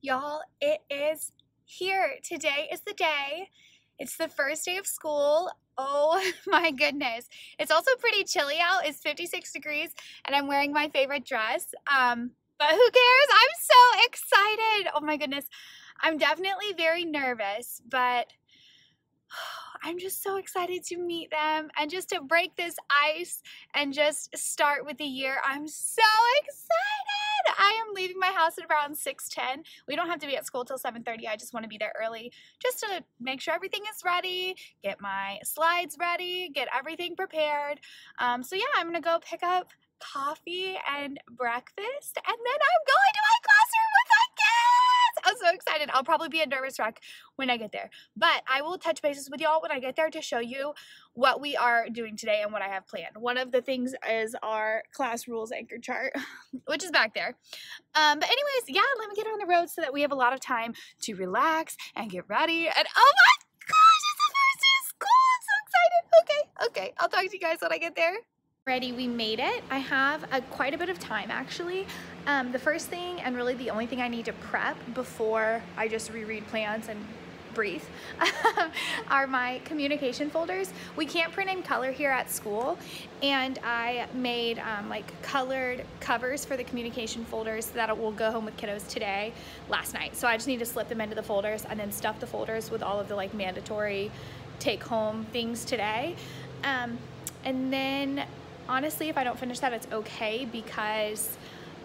Y'all, it is here. Today is the day. It's the first day of school. Oh my goodness. It's also pretty chilly out. It's 56 degrees and I'm wearing my favorite dress. But who cares? I'm so excited. Oh my goodness. I'm definitely very nervous, but I'm just so excited to meet them and just to break this ice and just start with the year. I'm so excited. I am leaving my house at around 6:10. We don't have to be at school till 7:30. I just want to be there early just to make sure everything is ready, get my slides ready, get everything prepared. So yeah, I'm gonna go pick up coffee and breakfast and then I'm going to my classroom with my kids. I'm so excited. I'll probably be a nervous wreck when I get there, but I will touch bases with y'all when I get there to show you what we are doing today and what I have planned. One of the things is our class rules anchor chart, which is back there. But anyways, yeah, let me get on the road so that we have a lot of time to relax and get ready. And oh my gosh, it's the first day of school. I'm so excited. Okay, I'll talk to you guys when I get there. Ready, we made it. I have quite a bit of time actually. The first thing and really the only thing I need to prep before I just reread plans and breathe are my communication folders. We can't print in color here at school, and I made like colored covers for the communication folders that will go home with kiddos today last night. So I just need to slip them into the folders and then stuff the folders with all of the like mandatory take home things today. And then honestly, if I don't finish that, it's okay because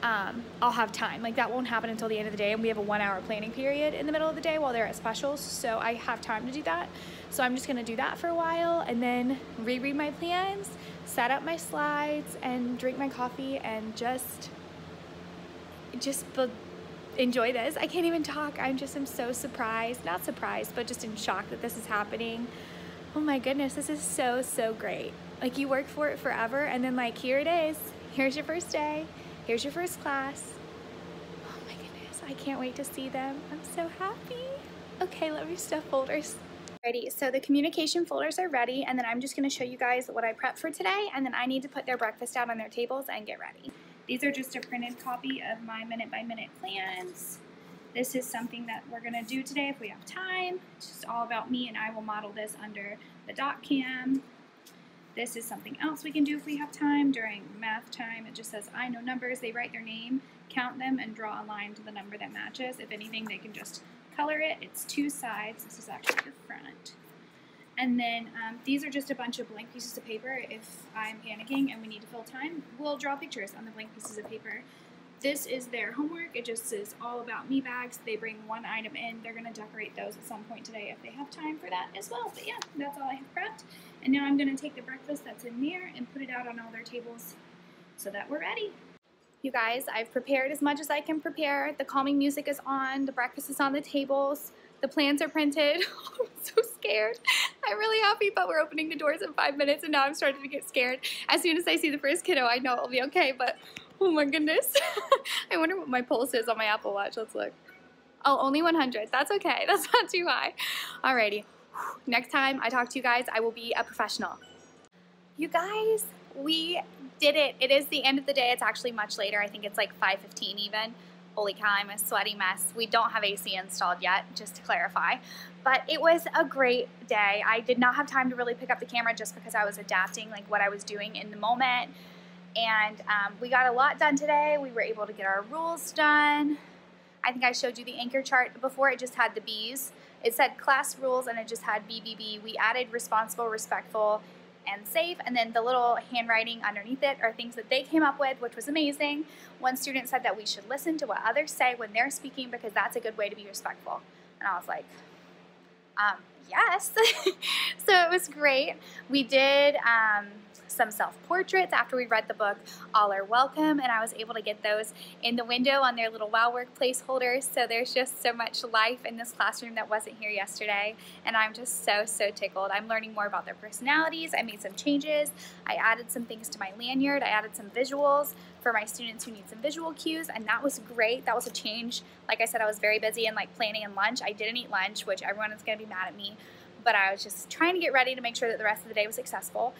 I'll have time. Like that won't happen until the end of the day, and we have a 1-hour planning period in the middle of the day while they're at specials, so I have time to do that. So I'm just gonna do that for a while and then reread my plans, set up my slides, and drink my coffee and just enjoy this. I can't even talk. I'm so surprised, not surprised, but just in shock that this is happening. Oh my goodness, this is so great. Like you work for it forever and then like here it is. Here's your first day. Here's your first class. Oh my goodness, I can't wait to see them. I'm so happy. Okay, let me stuff folders. Ready, so the communication folders are ready, and then I'm just gonna show you guys what I prepped for today, and then I need to put their breakfast out on their tables and get ready. These are just a printed copy of my minute-by-minute plans. This is something that we're gonna do today if we have time. It's just all about me, and I will model this under the dot cam. This is something else we can do if we have time. During math time, it just says, I know numbers. They write their name, count them, and draw a line to the number that matches. If anything, they can just color it. It's 2 sides. This is actually the front. And then these are just a bunch of blank pieces of paper. If I'm panicking and we need to fill time, we'll draw pictures on the blank pieces of paper. This is their homework. It just says all about me bags. They bring 1 item in. They're going to decorate those at some point today if they have time for that as well. But yeah, that's all I have prepped. And now I'm going to take the breakfast that's in there and put it out on all their tables so that we're ready. You guys, I've prepared as much as I can prepare. The calming music is on. The breakfast is on the tables. The plans are printed. I'm so scared. I'm really happy, but we're opening the doors in 5 minutes and now I'm starting to get scared. As soon as I see the first kiddo, I know it'll be okay, but oh my goodness. I wonder what my pulse is on my Apple Watch. Let's look. Oh, only 100. That's okay. That's not too high. Alrighty. Next time I talk to you guys, I will be a professional. You guys, we did it. It is the end of the day. It's actually much later. I think it's like 5:15 even. Holy cow, I'm a sweaty mess. We don't have AC installed yet, just to clarify. But it was a great day. I did not have time to really pick up the camera just because I was adapting like what I was doing in the moment. And we got a lot done today. We were able to get our rules done. I think I showed you the anchor chart before. It just had the B's. It said class rules and it just had BBB. We added responsible, respectful, and safe, and then the little handwriting underneath it are things that they came up with, which was amazing. One student said that we should listen to what others say when they're speaking because that's a good way to be respectful. And I was like, yes. So it was great. We did some self-portraits after we read the book All Are Welcome, and I was able to get those in the window on their little wow work placeholders. So there's just so much life in this classroom that wasn't here yesterday, and I'm just so tickled. I'm learning more about their personalities. I made some changes. I added some things to my lanyard. I added some visuals for my students who need some visual cues, and that was great. That was a change. Like I said, I was very busy in like planning and lunch. I didn't eat lunch, which everyone is going to be mad at me, but I was just trying to get ready to make sure that the rest of the day was successful.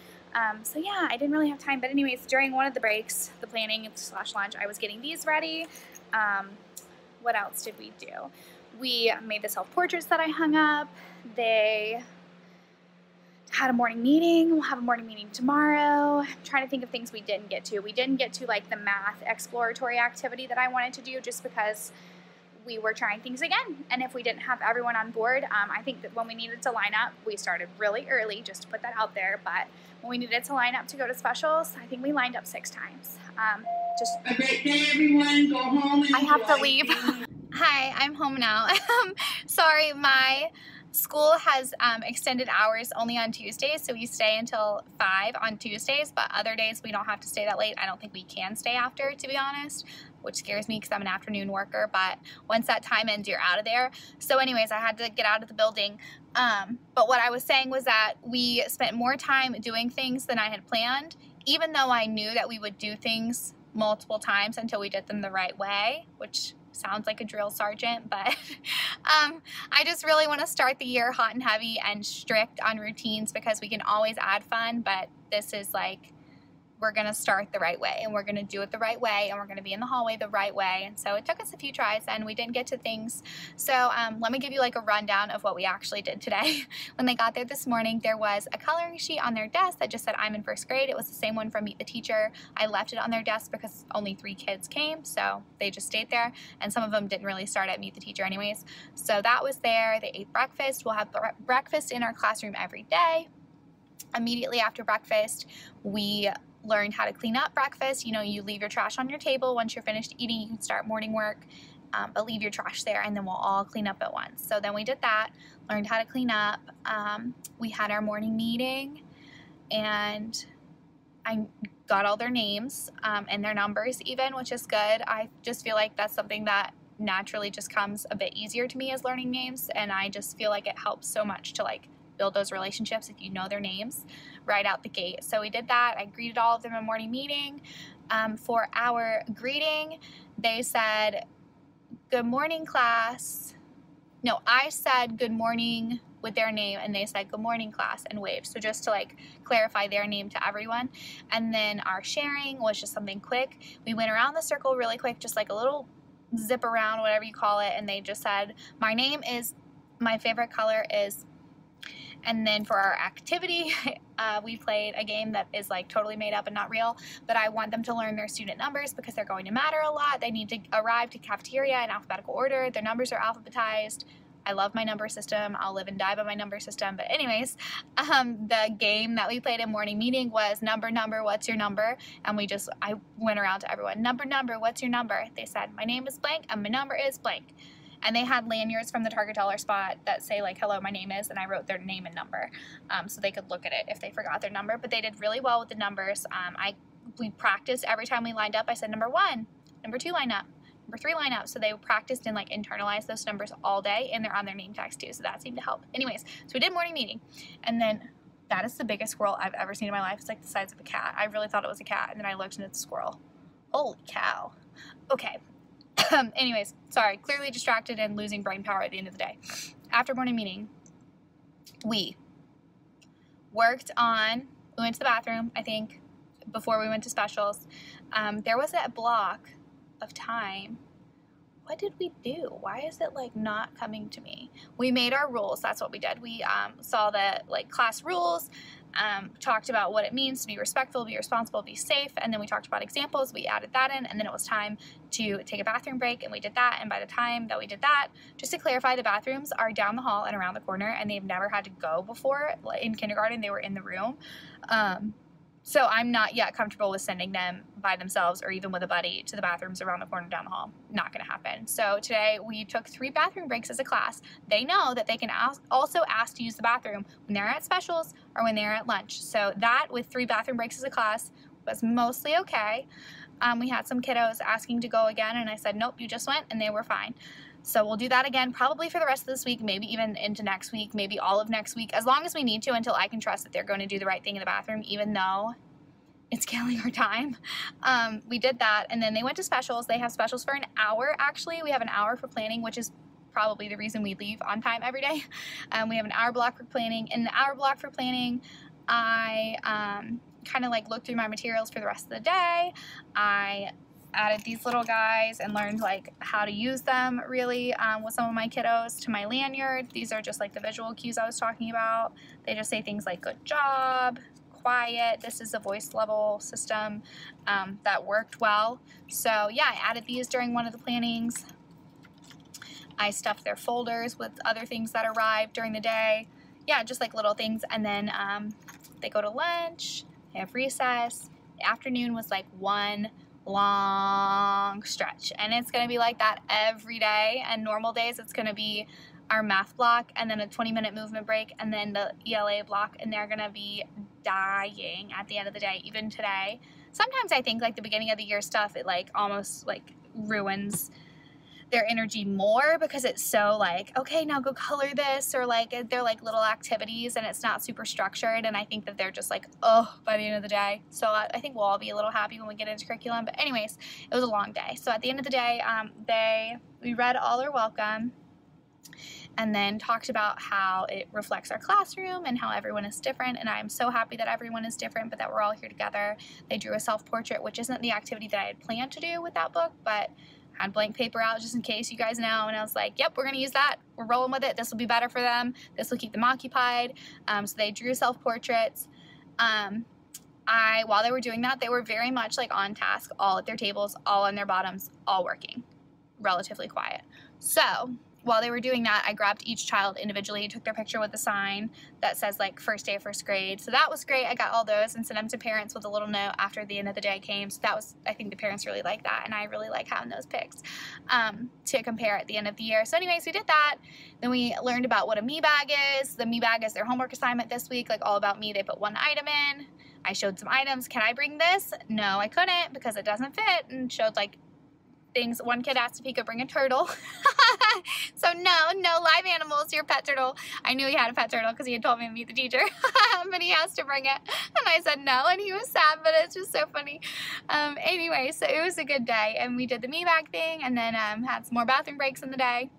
So yeah, I didn't really have time, but anyways, during one of the breaks, the planning / lunch, I was getting these ready. what else did we do? We made the self-portraits that I hung up. They had a morning meeting. We'll have a morning meeting tomorrow. I'm trying to think of things we didn't get to. We didn't get to like the math exploratory activity that I wanted to do just because we were trying things again. And if we didn't have everyone on board, I think that when we needed to line up, we started really early, just to put that out there. But when we needed to line up to go to specials, I think we lined up 6 times. Just a great day, everyone. Go home and I have to leave. Hi, I'm home now. Sorry, my school has extended hours only on Tuesdays, so we stay until 5 on Tuesdays, but other days we don't have to stay that late. I don't think we can stay after, to be honest, which scares me because I'm an afternoon worker, but once that time ends, you're out of there. So anyways, I had to get out of the building. But what I was saying was that we spent more time doing things than I had planned, even though I knew that we would do things multiple times until we did them the right way, which sounds like a drill sergeant, but I just really want to start the year hot and heavy and strict on routines because we can always add fun, but this is like, we're going to start the right way and we're going to do it the right way and we're going to be in the hallway the right way. And so it took us a few tries and we didn't get to things. So let me give you like a rundown of what we actually did today. When they got there this morning, there was a coloring sheet on their desk that just said I'm in 1st grade. It was the same one from Meet the Teacher. I left it on their desk because only 3 kids came, so they just stayed there, and some of them didn't really start at Meet the Teacher anyways. So that was there. They ate breakfast. We'll have breakfast in our classroom every day. Immediately after breakfast, we learned how to clean up breakfast. You know, you leave your trash on your table. Once you're finished eating, you can start morning work, but leave your trash there and then we'll all clean up at once. So then we did that, learned how to clean up. We had our morning meeting and I got all their names and their numbers even, which is good. I just feel like that's something that naturally just comes a bit easier to me as learning names, and I just feel like it helps so much to like build those relationships if you know their names right out the gate. So we did that. I greeted all of them in a morning meeting. For our greeting, they said, "Good morning, class." No, I said good morning with their name and they said good morning, class, and waved. So just to like clarify their name to everyone. And then our sharing was just something quick. We went around the circle really quick, just like a little zip around, whatever you call it. And they just said, my name is, my favorite color is. And then for our activity, we played a game that is like totally made up and not real, but I want them to learn their student numbers because they're going to matter a lot. They need to arrive to cafeteria in alphabetical order. Their numbers are alphabetized. I love my number system. I'll live and die by my number system. But anyways, the game that we played in morning meeting was number, what's your number? And I went around to everyone, number, what's your number? They said, my name is blank and my number is blank. And they had lanyards from the Target dollar spot that say like, hello, my name is, and I wrote their name and number so they could look at it if they forgot their number. But they did really well with the numbers. We practiced every time we lined up. I said, number 1, number 2 line up, number 3 line up. So they practiced and like internalized those numbers all day, and they're on their name tags too. So that seemed to help. Anyways, so we did morning meeting, and then that is the biggest squirrel I've ever seen in my life. It's like the size of a cat. I really thought it was a cat, and then I looked and it's a squirrel. Holy cow. Okay. Anyways, sorry, clearly distracted and losing brain power at the end of the day. After morning meeting, we went to the bathroom, I think, before we went to specials. There was a block of time. What did we do? Why is it like not coming to me? We made our rules. That's what we did. We saw the like class rules, talked about what it means to be respectful, be responsible, be safe, and then we talked about examples. We added that in, and then it was time to take a bathroom break, and we did that. And by the time that we did that, just to clarify, the bathrooms are down the hall and around the corner, and they've never had to go before. In kindergarten, they were in the room. So I'm not yet comfortable with sending them by themselves or even with a buddy to the bathrooms around the corner down the hall. Not going to happen. So today we took 3 bathroom breaks as a class. They know that they can also ask to use the bathroom when they're at specials or when they're at lunch. So that with 3 bathroom breaks as a class was mostly okay. We had some kiddos asking to go again, and I said, nope, you just went, and they were fine. So we'll do that again probably for the rest of this week, maybe even into next week, maybe all of next week, as long as we need to, until I can trust that they're going to do the right thing in the bathroom, even though it's killing our time. We did that, and then they went to specials. They have specials for an hour, actually. We have an hour for planning, which is probably the reason we leave on time every day. We have an hour block for planning. In the hour block for planning, I kind of like looked through my materials for the rest of the day. I added these little guys and learned like how to use them really with some of my kiddos to my lanyard. These are just like the visual cues I was talking about. They just say things like good job, quiet. This is a voice level system that worked well. So yeah, I added these during one of the plannings. I stuffed their folders with other things that arrived during the day. Yeah, just like little things. And then they go to lunch, they have recess. The afternoon was like one long stretch, and it's gonna be like that every day. And normal days it's gonna be our math block and then a 20-minute movement break and then the ELA block, and they're gonna be dying at the end of the day. Even today, sometimes I think like the beginning of the year stuff, it like almost like ruins their energy more because it's so like, okay, now go color this, or like they're like little activities and it's not super structured, and I think that they're just like, oh, by the end of the day. So I think we'll all be a little happy when we get into curriculum. But anyways, it was a long day. So at the end of the day, we read All Are Welcome and then talked about how it reflects our classroom and how everyone is different. And I'm so happy that everyone is different, but that we're all here together. They drew a self-portrait, which isn't the activity that I had planned to do with that book, but had blank paper out just in case, you guys know, and I was like, yep, we're gonna use that. We're rolling with it. This will be better for them. This will keep them occupied. So they drew self-portraits. While they were doing that, they were very much like on task, all at their tables, all on their bottoms, all working, relatively quiet. So while they were doing that, I grabbed each child individually, took their picture with a sign that says like first day of first grade. So that was great. I got all those and sent them to parents with a little note after the end of the day came. So that was, I think the parents really like that, and I really like having those pics to compare at the end of the year. So anyways, we did that. Then we learned about what a me bag is. The me bag is their homework assignment this week, like all about me. They put one item in. I showed some items. Can I bring this? No, I couldn't because it doesn't fit, and showed like things. One kid asked if he could bring a turtle. So no live animals, your pet turtle. I knew he had a pet turtle because he had told me to meet the teacher, but he asked to bring it, and I said no, and he was sad, but it's just so funny. Anyway, so it was a good day, and we did the me bag thing, and then had some more bathroom breaks in the day,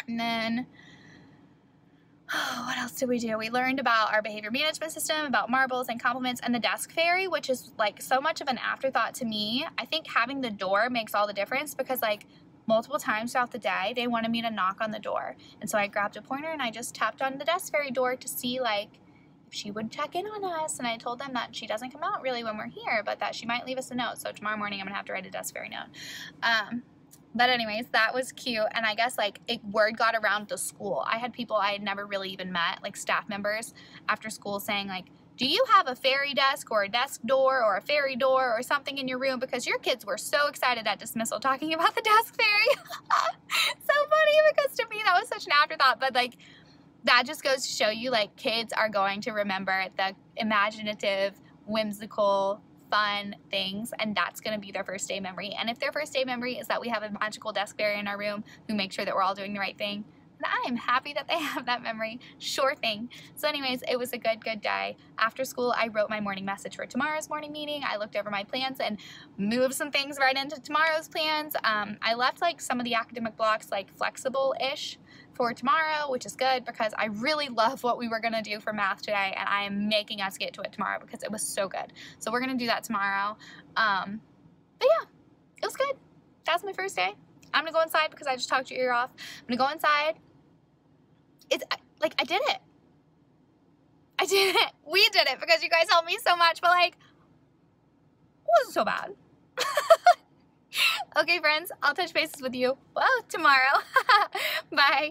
and then what else did we do? We learned about our behavior management system, about marbles and compliments, and the desk fairy, which is like so much of an afterthought to me. I think having the door makes all the difference because like multiple times throughout the day, they wanted me to knock on the door. And so I grabbed a pointer and I just tapped on the desk fairy door to see like if she would check in on us. And I told them that she doesn't come out really when we're here, but that she might leave us a note. So tomorrow morning I'm gonna have to write a desk fairy note. But anyways, that was cute. And I guess like word got around the school. I had people I had never really even met, like staff members after school, saying like, do you have a fairy desk or a desk door or a fairy door or something in your room? Because your kids were so excited at dismissal talking about the desk fairy. So funny, because to me that was such an afterthought. But like that just goes to show you like kids are going to remember the imaginative, whimsical, fun things, and that's going to be their first day memory. And if their first day memory is that we have a magical desk fairy in our room who makes sure that we're all doing the right thing, then I am happy that they have that memory. Sure thing. So anyways, it was a good day. After school, I wrote my morning message for tomorrow's morning meeting. I looked over my plans and moved some things right into tomorrow's plans. I left like some of the academic blocks like flexible-ish for tomorrow, which is good because I really love what we were gonna do for math today, and I am making us get to it tomorrow because it was so good. So we're gonna do that tomorrow. But yeah, it was good. That was my first day. I'm gonna go inside because I just talked your ear off. I'm gonna go inside. It's like I did it. I did it. We did it because you guys helped me so much, but like it wasn't so bad. Okay, friends, I'll touch bases with you tomorrow. Bye.